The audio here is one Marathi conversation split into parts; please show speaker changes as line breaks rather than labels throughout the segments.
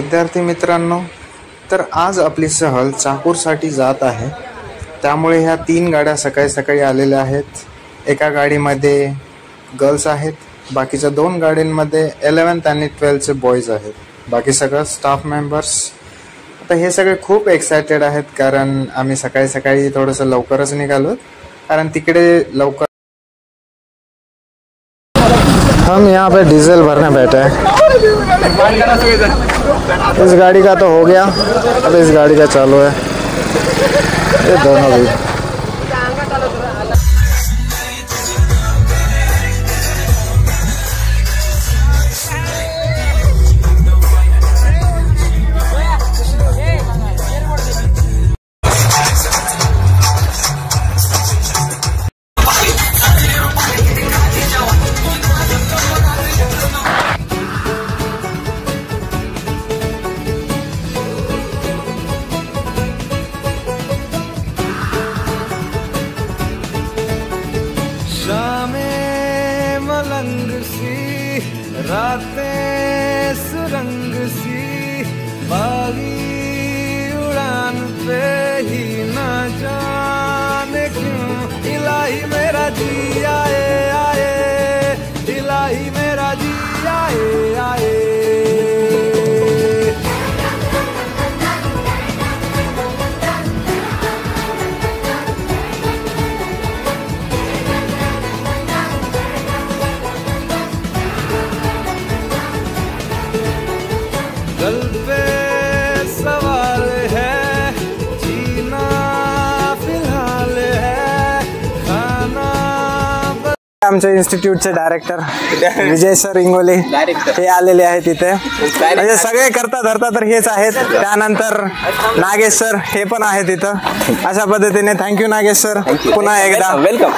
विद्यार्थी मित्रांनो, तर आज आपली सहल चाकूरसाठी जात आहे. त्यामुळे ह्या 3 गाड्या सकाळी सकाळी आलेल्या आहेत. एका गाडीमध्ये गर्ल्स आहेत, बाकीच्या 2 गाड्यांमध्ये 11th आणि 12th बॉयज आहेत, बाकी सगळं स्टाफ मेंबर्स. आता हे सगळे खूप एक्सायटेड आहेत कारण आम्ही सकाळी सकाळी थोडंसं लवकरच निघालो, कारण तिकडे लवकर. हम यहाँ पे डीजल भरने बैठे हैं. इस गाड़ी का तो हो गया, अब इस गाड़ी का चालू है. ये दोनों भी
रातें सुरंग सी बागी उड़ान पे ही ना जाने क्यों इलाही मेरा जी आए आए, इलाही मेरा जी आए आए. गल पे सवाल है, जीना फिलहाल है, खाना.
आमच्या इन्स्टिट्यूटचे डायरेक्टर विजय सर इंगोले हे आलेले आहेत इथे. म्हणजे सगळे करता धरता तर हेच आहेत. त्यानंतर नागेश सर हे पण आहेत इथं. अशा पद्धतीने थँक्यू नागेश सर, पुन्हा एकदा वेलकम.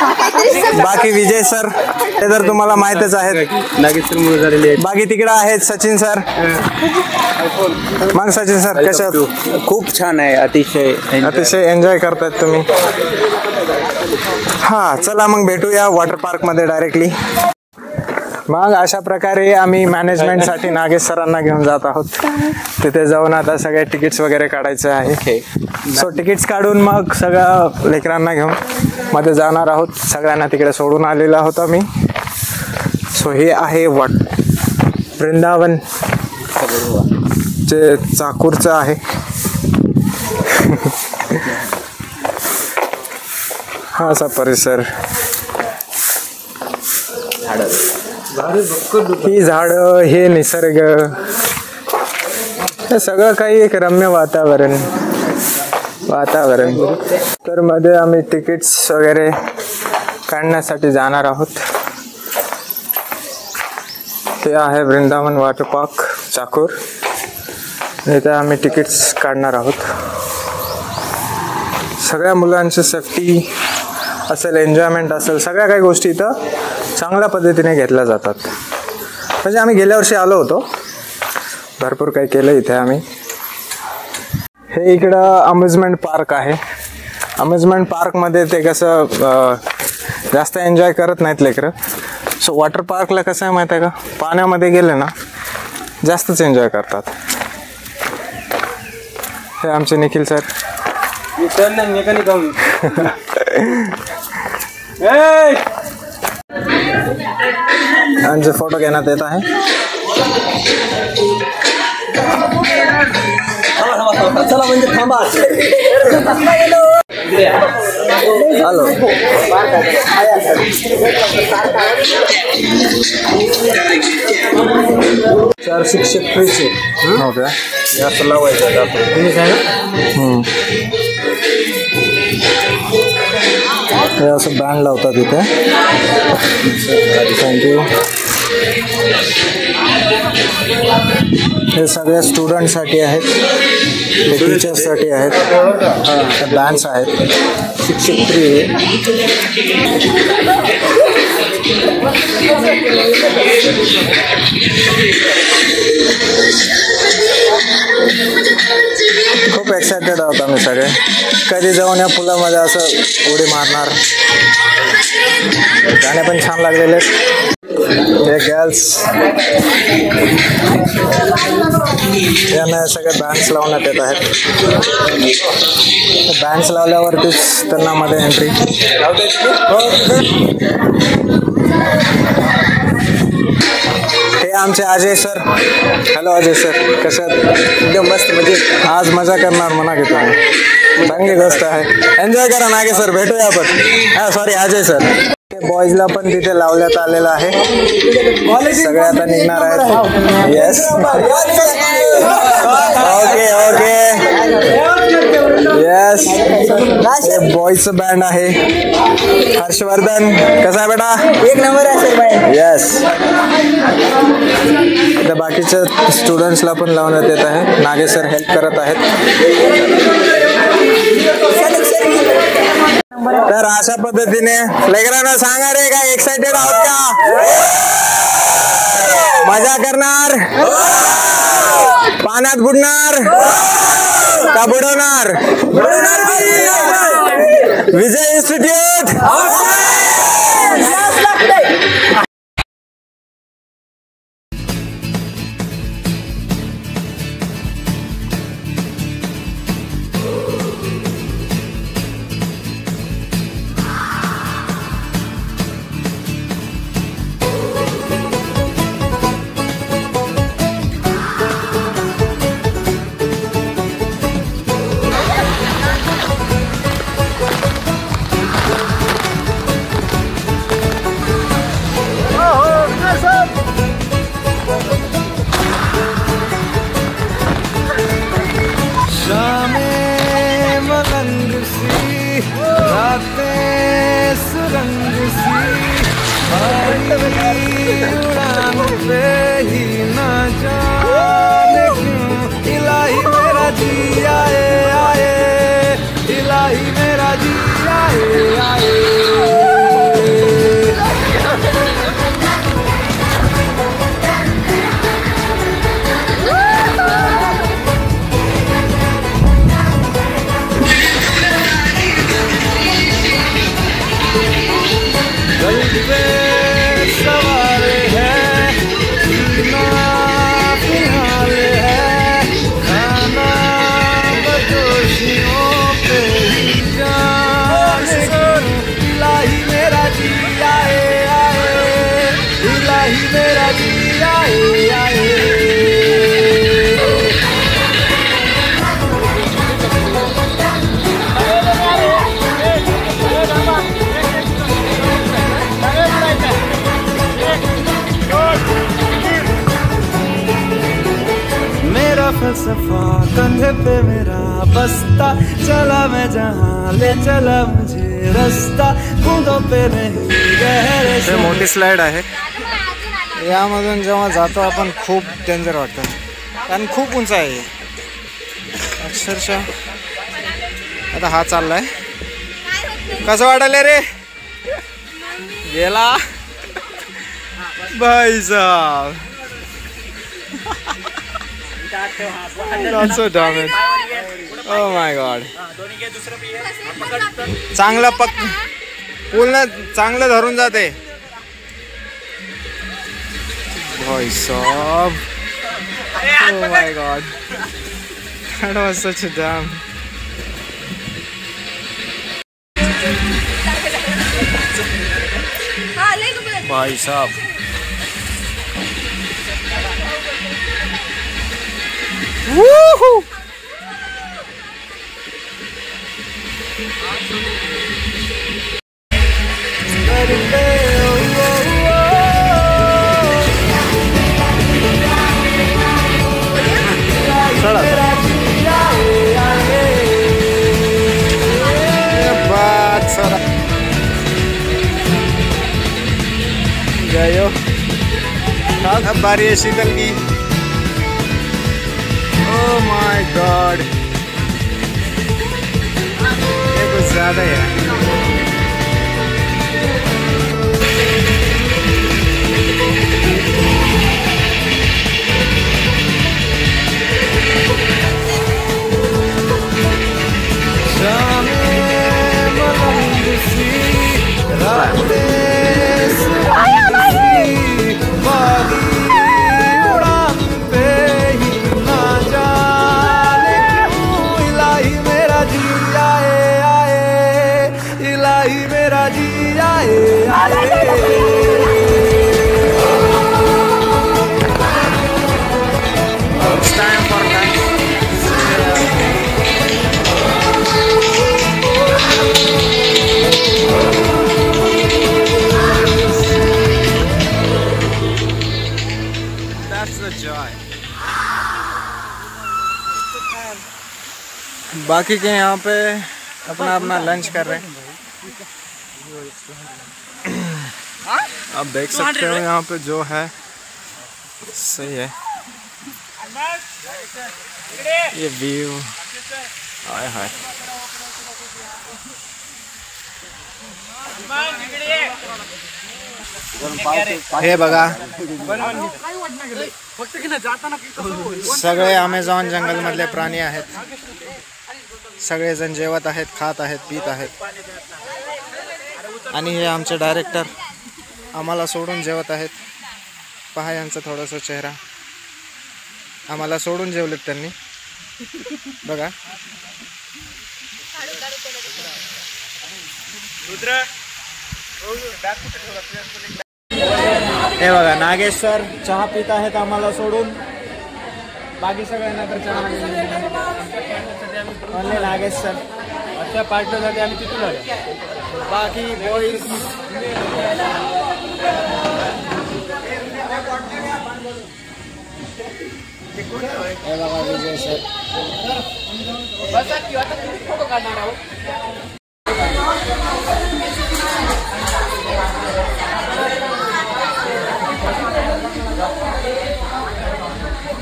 बाकी विजय सर हे तर तुम्हाला माहितच आहेत. नागेश सर बाकी तिकडे आहेत सचिन सर. मग सचिन सर कशा?
खूप छान आहे,
अतिशय एन्जॉय करतायत तुम्ही. हा चला मग भेटूया वॉटर पार्क मध्ये डायरेक्टली. मग अशा प्रकारे आम्ही मॅनेजमेंटसाठी नागेश सरांना घेऊन जात आहोत. तिथे जाऊन आता सगळे तिकीट्स वगैरे काढायचे आहे. सो तिकीट्स काढून मग सगळ्या लेकरांना घेऊन मध्ये जाणार आहोत. सगळ्यांना तिकडे सोडून आलेलो आहोत आम्ही. सो हे आहे वृंदावन जे चाकूरचं आहे. हा असा परिसर, ही झाडं, हे निसर्ग, हे सगळं काही एक रम्य वातावरण. तर मध्ये आम्ही तिकीट्स वगैरे काढण्यासाठी जाणार आहोत. ते आहे वृंदावन वॉटर पार्क चाकूर. इथे आम्ही तिकीट्स काढणार आहोत. सगळ्या मुलांची सेफ्टी असेल, एन्जॉयमेंट असेल, सगळ्या काही गोष्टी इथं चांगल्या पद्धतीने घेतल्या जातात. म्हणजे आम्ही गेल्या वर्षी आलो होतो, भरपूर काही केलं इथे आम्ही. हे इकडं अम्युजमेंट पार्क आहे. अम्युजमेंट पार्कमध्ये ते कसं जास्त एन्जॉय करत नाहीत लेकरं. सो वॉटर पार्कला कसं आहे माहीत आहे का, पाण्यामध्ये गेले ना जास्तच एन्जॉय करतात. हे आमचे निखिल सर. यांचे फोटो घेण्यात येत आहे.
चला म्हणजे थांबा.
हॅलो. चार शिक्षक फ्रीचे. हो का, जास्त लावायचं आपण. हे असं बँड लावतात इथे. थँक्यू. हे सगळ्या स्टुडंटसाठी आहेत, हे टीचर्ससाठी आहेत, डान्स आहेत. शिक्षक फ्री. खूप एक्सायटेड आहोत आम्ही सगळे. कधी जाऊन या पुलामध्ये असं उडी मारणार. गाणे पण छान लागलेले आहेत. हे गर्ल्स यांना सगळे बँड्स लावण्यात येत आहेत. बँड्स लावल्यावरतीच त्यांना मध्ये एंट्री. हे आमचे Ajay sir. Hello Ajay sir, कसं
एकदम मस्त म्हणजे
आज मजा करणार म्हणा की तुम्ही, चांगली गोष्ट आहे. एन्जॉय करा नागे सर, भेटूया आपण. हा सॉरी अजय सर. बॉईजला पण तिथे लावण्यात आलेलं आहे. सगळे आता निघणार आहेत. Yes okay okay yes. हे बॉईजचं बँड आहे. हर्षवर्धन कसा आहे बेटा?
एक नंबर असेल बाई.
येस. त्या बाकीच्या स्टुडंट्सला पण लावण्यात येत आहे. नागे सर हेल्प करत आहेत. तर अशा पद्धतीने लेकरांना सांगा रे, काय एक्साइटेड आहोत का? मजा करणार, पाण्यात बुडणार का बुडवणार? विजय इन्स्टिट्यूट.
उड़ान पे ही ना जाने क्यों इलाही मेरा जी आए आए, इलाही मेरा जी आए आए. फलसफा कंधे पे मेरा बस्ता, चला मैं जहाँ ले चला मुझे रास्ता, बूंदों पे नहीं गहरे.
हे मोठी स्लाइड आहे. यामधून जेव्हा जातो आपण खूप डेंजर वाटतं, कारण खूप उंच आहे अक्षरशः. आता हा चाललाय. कसं वाटलं रे? गेला भाई साहब. That's so damn it. Oh my god. चांगलं पूर्ण चांगलं धरून जाते भाई साहब. Oh my god. That was such a damn. भाई साहब Woohoo! जाइयो अब बारी है शीतल की. Oh my God, ये कुछ ज़्यादा है. It's time for lunch. That's the joy. बाकी के यहाँ पे अपना अपना लंच कर रहे हैं। आप देख सकते हो यहाँ पे जो है सही है ये व्यू। हाय हाय हे बघा सगळे अमेझॉन जंगल मधले प्राणी आहेत। सगळेजण जेवत आहेत, खात आहेत, पीत आहेत आणि हे आमचे डायरेक्टर आम्हाला सोडून जेवत आहेत। पहा यांचा थोडासा चेहरा, आम्हाला सोडून जेवलेत त्यांनी बघा। हे बघा नागेश सर चहा पित आहेत आम्हाला सोडून, बाकी सगळ्यांना तर चहा ओनली नागेश सर अशा पार्टनरसाठी आम्ही तिथून आलो। बाकी बॉईज हे बघा विजय सर फोटो काढणार आहोत।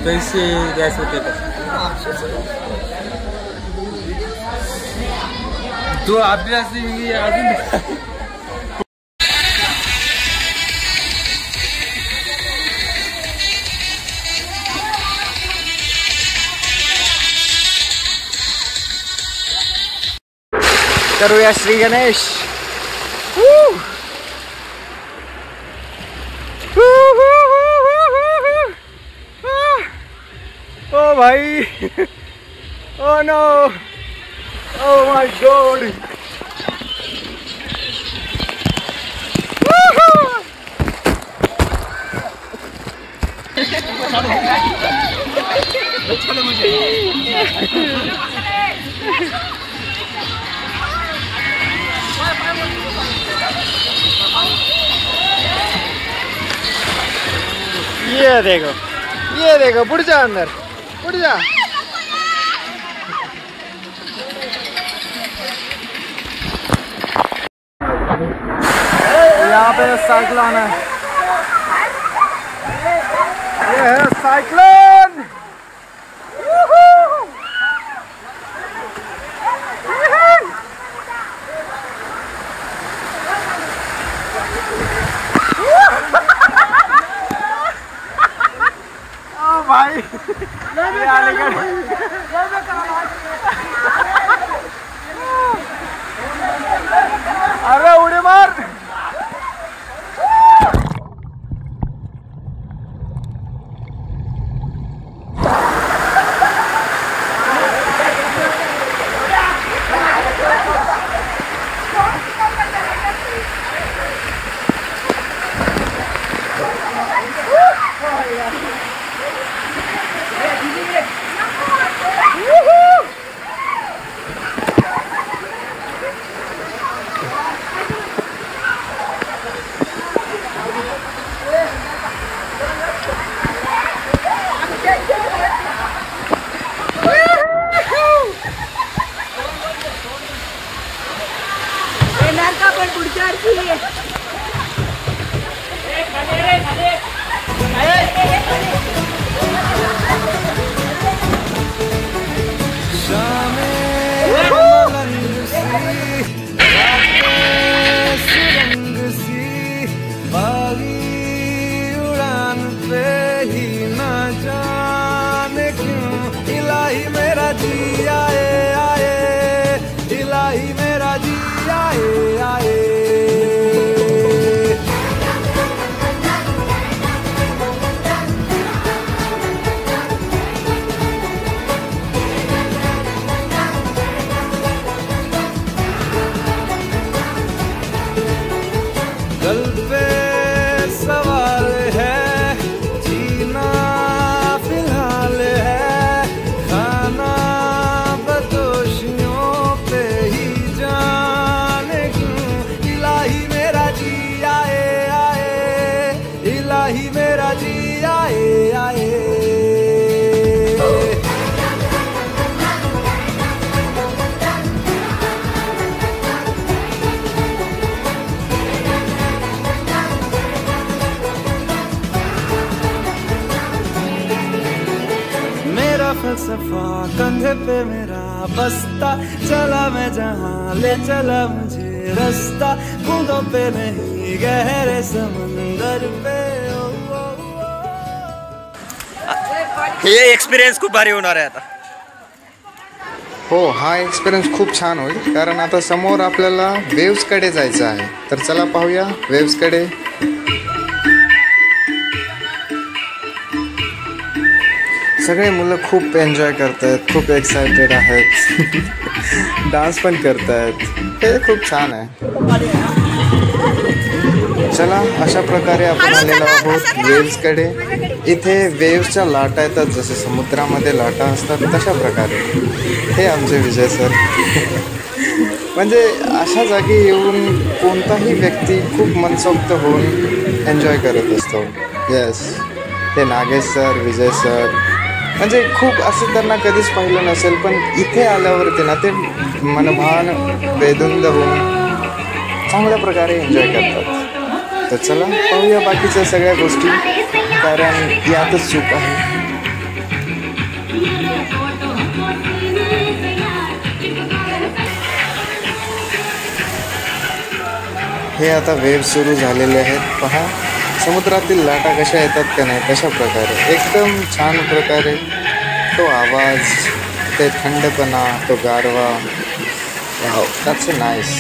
कैसे गैस होते तो अभ्यास अजून करूया श्री गणेश। ओ भाई, oh no, oh my God. ये देखो पुढ़ जा अंदर, पुढ़ जा। यहाँ पे साइक्लोन है, ये है साइक्लोन। भाई अरे उड़ी मार।
दफा कंधे पे मेरा बस्ता, चला मैं जहाँ ले चला मुझे रास्ता, बूंदों पे नहीं गहरे समंदर पे।
हे एक्सपिरियन्स खूप भारी होणार आहे आता।
हो, हा एक्सपिरियन्स खूप छान होईल, कारण आता समोर आपल्याला वेव्सकडे जायचं आहे। तर चला पाहूया वेव्सकडे। सगळे मुलं खूप एन्जॉय करत आहेत, खूप एक्सायटेड आहेत, डान्स पण करत आहेत, हे खूप छान आहे। चला, अशा प्रकारे आपण आलेलो आहोत वेव्सकडे। इथे वेव्सच्या लाटा येतात, जसे समुद्रामध्ये लाटा असतात तशा प्रकारे। हे आमचे विजय सर म्हणजे अशा जागी येऊन कोणताही व्यक्ती खूप मनसोक्त होऊन एन्जॉय करत असतो। येस, ते नागेश सर, विजय सर म्हणजे खूप असं त्यांना कधीच पाहिलं नसेल, पण इथे आल्यावरती ना ते मनभान बेधुंद होऊन चांगल्या प्रकारे एन्जॉय करतात। तर चला पाहूया बाकीच्या सगळ्या गोष्टी, कारण यातच चूक आहे। हे आता वेव्ह सुरू झालेले आहेत, पहा समुद्रातील लाटा कशा येतात का नाही तशा प्रकारे, एकदम छान प्रकारे तो आवाज, ते थंडपणा, तो गारवा, wow, that's a nice.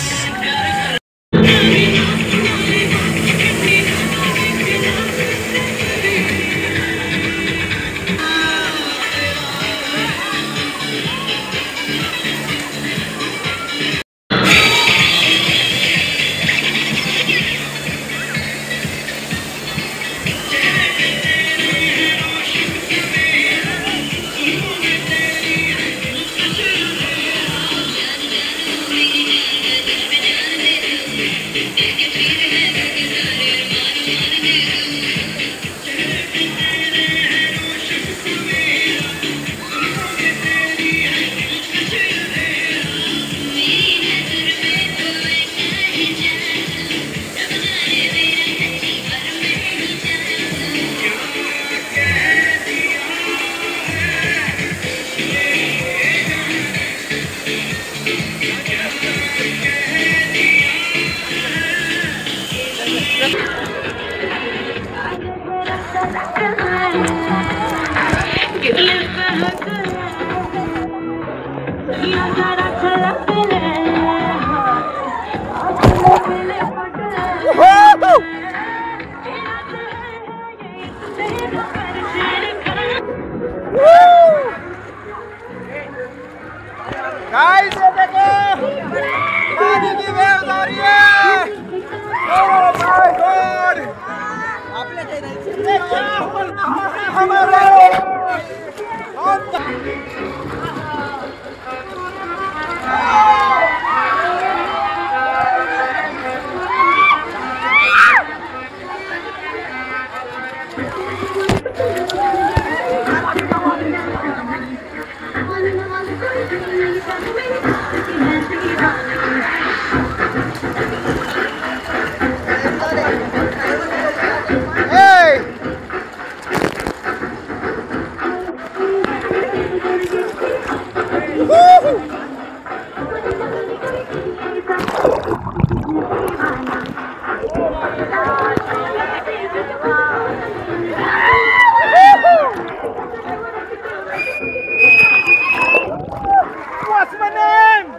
Guys ये देखो, पानी की वेव्स आ रही है। ओह माय गॉड, हमारे what's my name?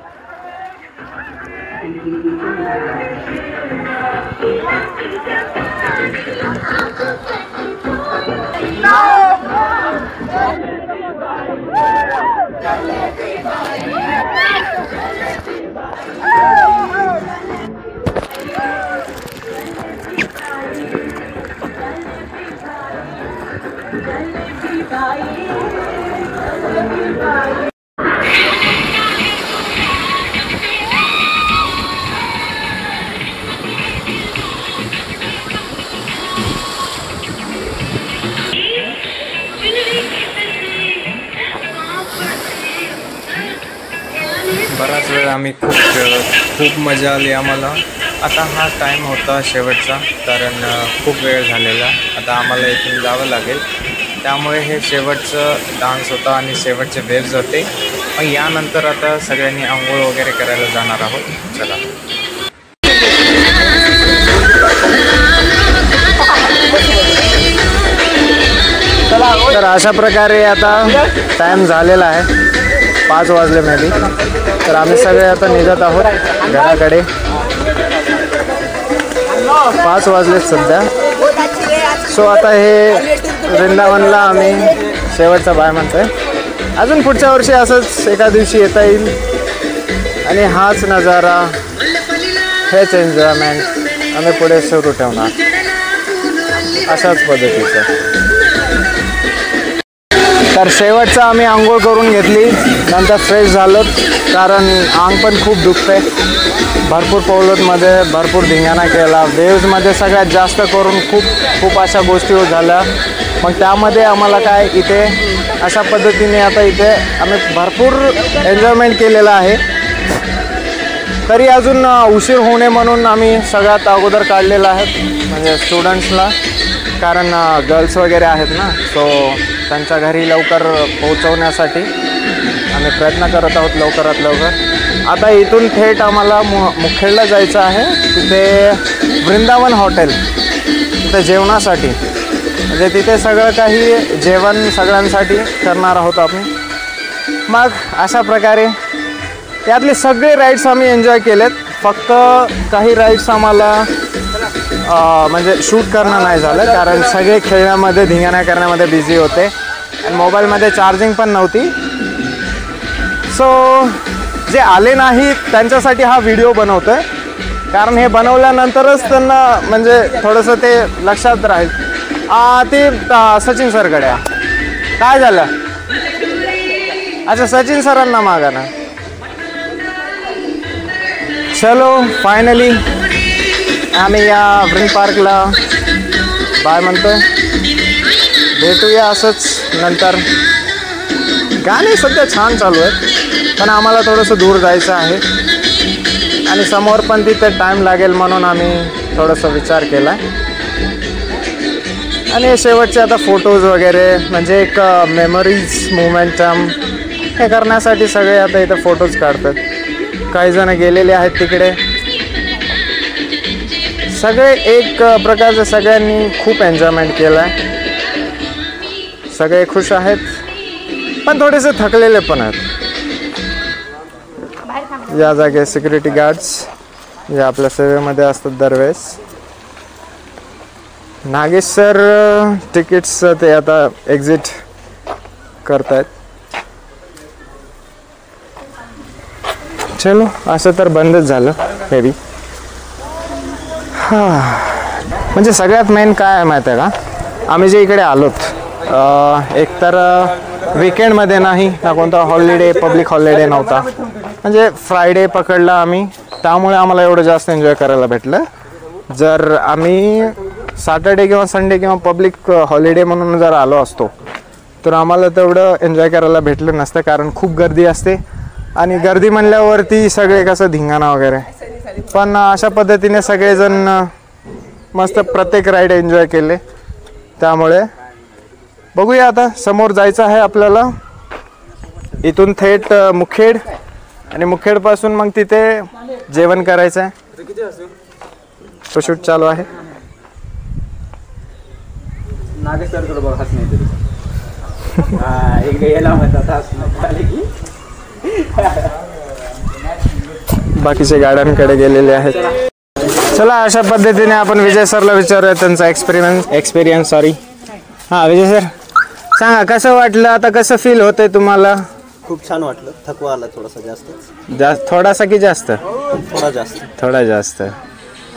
बराच वेळ आम्ही खूप खेळलो, खूप मजा आली आम्हाला। आता हा टाईम होता शेवटचा, कारण खूप वेळ झालेला, आता आम्हाला इथून जावं लागेल।
त्यामुळे हे शेवटचं डान्स होता आणि शेवटचे वेव्स होते. मग यानंतर आता सगळ्यांनी आंघोळ वगैरे करायला जाणार आहोत. चला.
तर अशा प्रकारे आता टाइम झालेला आहे, 5 वाजले मे बी. तर आम्ही सगळे आता निघत आहोत घराकडे. 5 वाजले सध्या. सो आता हे वृंदावनला आम्ही शेवटचा बाय म्हणतोय. अजून पुढच्या वर्षी असंच एका दिवशी येता येईल आणि हाच नजारा, हेच एन्जॉयमेंट आम्ही पुढे सुरू ठेवणार अशाच पद्धतीचं. तर शेवटचं आम्ही आंघोळ करून घेतली, नंतर फ्रेश झालो कारण अंग पण खूप दुखतंय. भरपूर पौलोतमध्ये भरपूर धिंगाणा केला. वेव्समध्ये सगळ्यात जास्त करून खूप अशा गोष्टी झाल्या. मग त्यामध्ये आम्हाला काय इथे अशा पद्धतीने आता इथे आम्ही भरपूर एन्जॉयमेंट केलेलं आहे. तरी अजून उशीर होऊ नये म्हणून आम्ही सगळ्यात अगोदर काढलेलं आहे म्हणजे स्टुडंट्सला, कारण गर्ल्स वगैरे आहेत ना, सो त्यांच्या घरी लवकर पोहोचवण्यासाठी आम्ही प्रयत्न करत आहोत लवकरात लवकर. आता इथून थेट आम्हाला मुखेडला जायचं आहे. तिथे वृंदावन हॉटेल, तिथे जेवणासाठी, म्हणजे तिथे सगळं काही जेवण सगळ्यांसाठी करणार आहोत आम्ही. मग अशा प्रकारे त्यातले सगळे राईड्स आम्ही एन्जॉय केलेत. फक्त काही राईड्स आम्हाला म्हणजे शूट करणं नाही झालं कारण सगळे खेळण्यामध्ये धिंगाणा करण्यामध्ये बिझी होते आणि मोबाईलमध्ये चार्जिंग पण नव्हती. सो जे आले नाहीत त्यांच्यासाठी हा व्हिडिओ बनवतोय, कारण हे बनवल्यानंतरच त्यांना म्हणजे थोडंसं ते लक्षात राहील. ते सचिन सरकडे काय झालं? अच्छा, सचिन सरांना मागा ना. चलो फायनली आम्ही या वृंद पार्कला बाय म्हणतोय. भेटूया असंच नंतर. गाणे सध्या छान चालू आहेत पण आम्हाला थोडंसं दूर जायचं आहे आणि समोर पण तिथे टाईम लागेल म्हणून आम्ही थोडंसं विचार केला. आणि शेवटचे आता फोटोज वगैरे म्हणजे एक मेमरीज मोमेंटम हे करण्यासाठी सगळे आता इथं फोटोज काढतात. काही जण गेलेले आहेत तिकडे. सगळे एक प्रकारचे सगळ्यांनी खूप एन्जॉयमेंट केलं आहे. सगळे खुश आहेत पण थोडेसे थकलेले पण आहेत. या जागे सिक्युरिटी गार्ड्स जे आपल्या सेवेमध्ये असतात दरवेळेस. नागेश सर तिकीट्स ते आता एक्झिट करतायत. चलो असं तर बंदच झालं मे बी. म्हणजे सगळ्यात मेन काय आहे माहिती आहे का, आम्ही जे इकडे आलोत एकतर विकेंडमध्ये नाही ना, कोणता हॉलिडे पब्लिक हॉलिडे नव्हता, म्हणजे फ्रायडे पकडला आम्ही, त्यामुळे आम्हाला एवढं जास्त एन्जॉय करायला भेटलं. जर आम्ही सॅटर्डे किंवा संडे किंवा पब्लिक हॉलिडे म्हणून जर आलो असतो तर आम्हाला तेवढं एन्जॉय करायला भेटलं नसतं, कारण खूप गर्दी असते आणि गर्दी म्हणल्यावरती सगळे कसं धिंगाणा वगैरे. पण अशा पद्धतीने सगळेजण मस्त प्रत्येक राईड एन्जॉय केले. त्यामुळे बघूया आता समोर जायचं आहे आपल्याला. इथून थेट मुखेड आणि मुखेडपासून मग तिथे जेवण करायचं आहे. तो शूट चालू आहे. बाकीचे गाड्यांकडे गेलेले आहेत. चला अशा पद्धतीने आपण विजय सरला विचारूया त्यांचा एक्सपिरियन्स. हां विजय सर सांगा कसं वाटलं, आता कसं फील होतंय तुम्हाला?
खूप छान वाटलं. थकवा आला थोडासा जास्त.
थोडासा की जास्त? थोडा जास्त.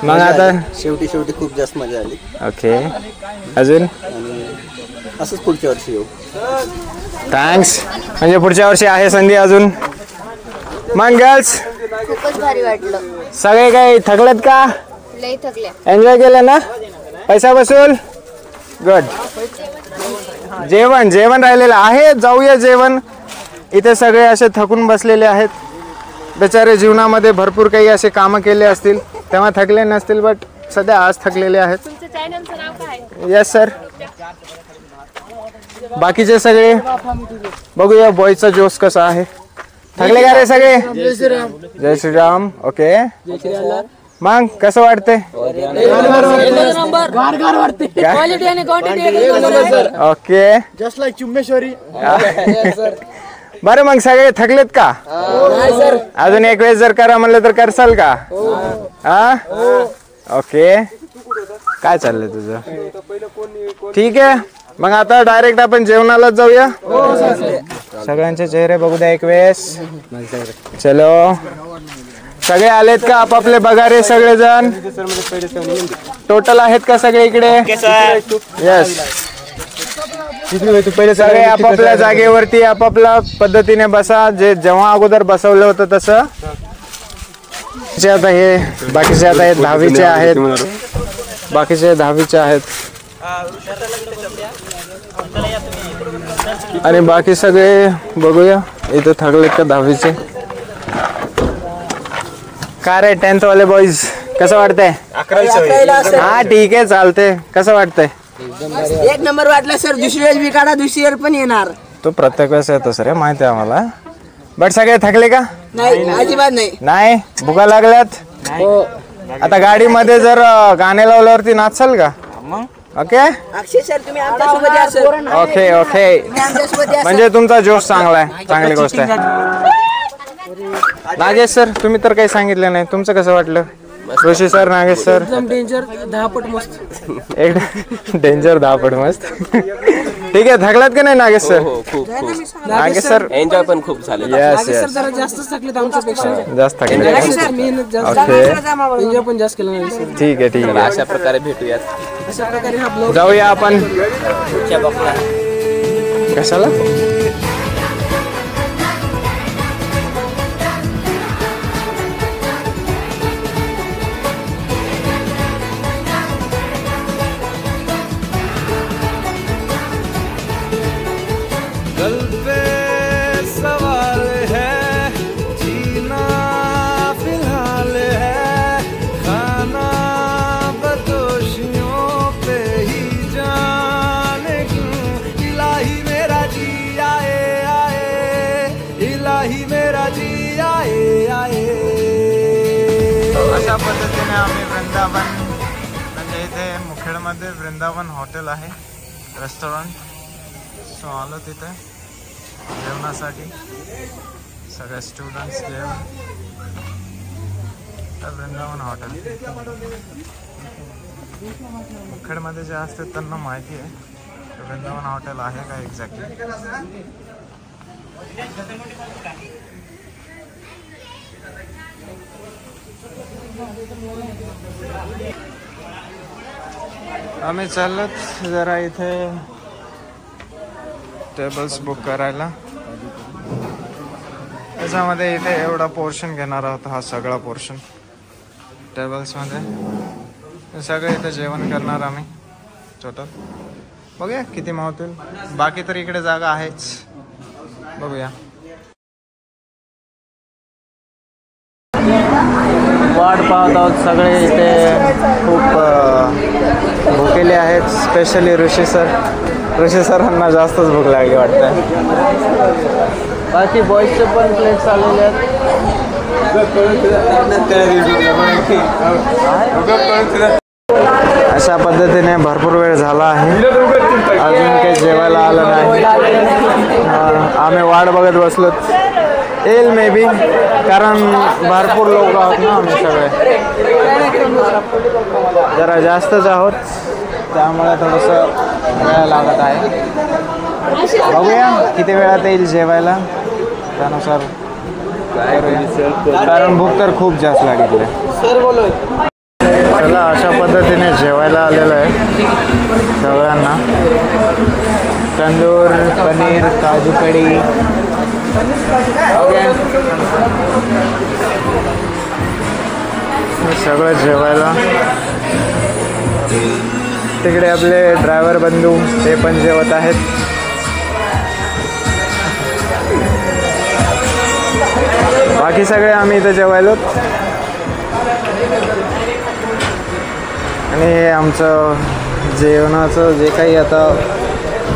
मग आता
शेवटी खूप जास्त मजा आली.
ओके, अजून
असंच पुढच्या वर्षी येऊ.
थँक्स. म्हणजे पुढच्या वर्षी आहे संधी अजून. मग गर्ल्स
खूपच भारी वाटलं.
सगळे काही थकलेत का?
लई थकले.
एन्जॉय केलं ना? पैसा वसूल? गुड. जेवण राहिलेलं आहे, जाऊया जेवण. इथे सगळे असे थकून बसलेले आहेत बेचारे. जीवनामध्ये भरपूर काही असे कामं केले असतील तेव्हा थकले नसतील, बट सध्या आज थकलेले आहेत.
तुमच्या चॅनलचं नाव काय?
Yes sir. बाकीचे सगळे बघूया बॉयचा जोश कसा आहे. थकले का रे सगळे? जय श्रीराम. ओके मग कसं वाटतंय? ओके
जस्ट लाईक चुम्मेश्वरी.
बरं मग सगळे थकलेत का? अजून एक वेळेस जर करा म्हणलं तर करसाल का? हा ओके. काय चाललंय तुझं? ठीक आहे मग आता डायरेक्ट आपण जेवणाला जाऊया. सगळ्यांचे चेहरे बघू द्या एक वेळेस. चलो सगळे आलेत का? आपापले बघा रे सगळेजण. टोटल आहेत का सगळे इकडे? येस. सगळे आपापल्या जागेवरती आपापल्या पद्धतीने बसा. जे जेव्हा अगोदर बसवलं होतं तसं. आता हे बाकीचे आता हे 10वीचे आहेत. बाकीचे 10वीचे आहेत आणि बाकी सगळे बघूया इथे थकलेत का 10वीचे. काय रे 10th वाले बॉईज कसं वाटतंय? हा ठीक आहे चालते. कसं वाटतंय?
एक नंबर वाटलं सर. दुसरी वेळेस बी काढा, दुसरी वेळ पण येणार.
तो प्रत्येक वेळेस येतो सर माहिती आहे आम्हाला. बट सगळे थकले का?
नाही अजिबात नाही.
नाही भुका लागल्यात. आता गाडीमध्ये जर गाणे लावल्यावरती नाचाल का? ओके
अक्षय सर तुम्ही आमच्यासोबत या सर.
ओके ओके
आमच्यासोबत या.
म्हणजे तुमचा जोश चांगला आहे. चांगली गोष्ट आहे. नागेश सर तुम्ही तर काही सांगितलं नाही. तुमचं कसं वाटलं? ऋषी सर नागेश सर
डेंजर 10 पट मस्त.
एक डेंजर 10 पट मस्त. ठीक आहे थकलात का नाही Nagesh sir? Nagesh sir
enjoy पण खूप झाले.
येस येस
जरा जास्तच थकलेत आमच्यापेक्षा.
जास्त थकले. ओके
एन्जॉय पण जास्त केलं नाही सर.
ठीक आहे ठीक आहे.
अशा प्रकारे भेटूयात.
अशा प्रकारे हा ब्लॉग
जाऊया आपण. कशाला?
दिल पे सवाल है, जीना फिलहाल है, खाना बदोशियों पे ही जाने क्यों, इलाही मेरा जी आए आए, इलाही मेरा जी आए आए.
अशा पद्धतीने आम्ही वृंदावन म्हणजे इथे मुखेडमध्ये वृंदावन हॉटेल आहे रेस्टॉरंट. सो आलो तिथे जेवणासाठी. सगळे स्टुडंट्स जेवण तर वृंदावन हॉटेल मुखेडमध्ये जे असते त्यांना माहिती आहे वृंदावन हॉटेल आहे का एक्झॅक्टली. आम्ही चाललोत जरा इथे टेबल्स बुक करायला. त्याच्यामध्ये इथे एवढा पोर्शन घेणार आहोत. हा सगळा पोर्शन टेबल्समध्ये सगळे इथे जेवण करणार आम्ही टोटल. बघूया किती मावतील. बाकी तर इकडे जागा आहेच. बघूया. वाट पाहत आहोत सगळे इथे. खूप भुकेले आहेत. स्पेशली ऋषी सरांना जास्तच भूक लागली वाटतं. बाकी बॉईजचे पण प्लेट्स आलेले आहेत. अशा पद्धतीने भरपूर वेळ झाला आहे. अजून काही जेवायला आलं नाही. आम्ही वाट बघत बसलो. येईल मे बी कारण भरपूर लोक आहोत ना आम्ही सगळे. जरा जास्तच आहोत त्यामुळे थोडंसं वेळ लागत आहे. बघूया किती वेळात येईल जेवायला त्यानुसार. कारण भूक तर खूप जास्त लागली. चला अशा पद्धतीने जेवायला आलेलं आहे सगळ्यांना. तंदूर पनीर काजू कढी. ओके सगळं जेवायला. तिकडे आपले ड्रायव्हर बंधू ते पण जेवत आहेत. बाकी सगळे आम्ही इथं जेवायलो. आणि हे आमचं जेवणाचं जे काही आता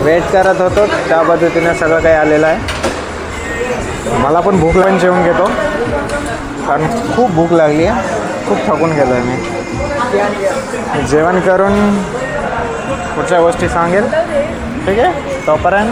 वेट करत होतो त्या पद्धतीने सगळं काही आलेलं आहे. मला पण भूक लागून जेवून घेतो कारण खूप भूक लागली आहे, खूप थकून गेलो आहे मी. जेवण करून पुढच्या गोष्टी सांगेल. ठीक आहे, तोपर्यंत